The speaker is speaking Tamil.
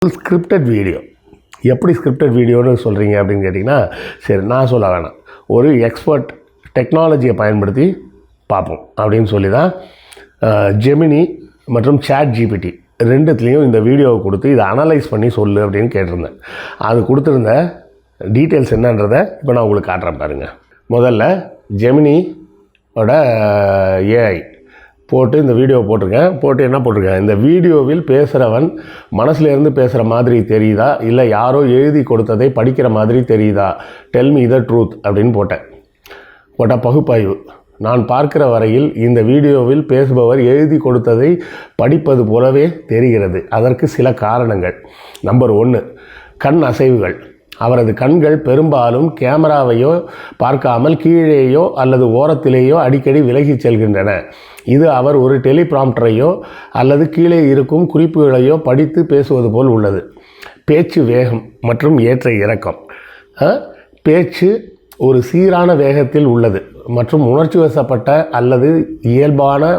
Scripted video. எப்படி ஸ்கிரிப்டட் வீடியோன்னு சொல்கிறீங்க அப்படின்னு கேட்டிங்கன்னா, சரி நான் சொல்ல வேணாம், ஒரு எக்ஸ்பர்ட் டெக்னாலஜியை பயன்படுத்தி பார்ப்போம் அப்படின்னு சொல்லி தான் ஜெமினி மற்றும் சாட் ஜிபிடி ரெண்டுத்துலேயும் இந்த வீடியோவை கொடுத்து இதை அனலைஸ் பண்ணி சொல்லு அப்படின்னு கேட்டிருந்தேன். அது கொடுத்துருந்த டீட்டெயில்ஸ் என்னன்றதை இப்போ நான் உங்களுக்கு காட்டுறேன் பாருங்கள். முதல்ல ஜெமினியோட ஏஐ போட்டு இந்த வீடியோவை போட்டிருக்கேன். போட்டு என்ன போட்டிருக்கேன், இந்த வீடியோவில் பேசுகிறவன் மனசுலேருந்து பேசுகிற மாதிரி தெரியுதா, இல்லை யாரோ எழுதி கொடுத்ததை படிக்கிற மாதிரி தெரியுதா, டெல் மீ த ட்ரூத் அப்படின்னு போட்ட பகுப்பாய்வு. நான் பார்க்கிற வரையில் இந்த வீடியோவில் பேசுபவர் எழுதி கொடுத்ததை படிப்பது போலவே தெரிகிறது. அதற்கு சில காரணங்கள். நம்பர் 1, கண் அசைவுகள். அவரது கண்கள் பெரும்பாலும் கேமராவையோ பார்க்காமல் கீழேயோ அல்லது ஓரத்திலேயோ அடிக்கடி விலகிச் செல்கின்றன. இது அவர் ஒரு டெலிபிராம்டரையோ அல்லது கீழே இருக்கும் குறிப்புகளையோ படித்து பேசுவது போல் உள்ளது. பேச்சு வேகம் மற்றும் ஏற்ற இறக்கம். பேச்சு ஒரு சீரான வேகத்தில் உள்ளது மற்றும் உணர்ச்சி வசப்பட்ட அல்லது இயல்பான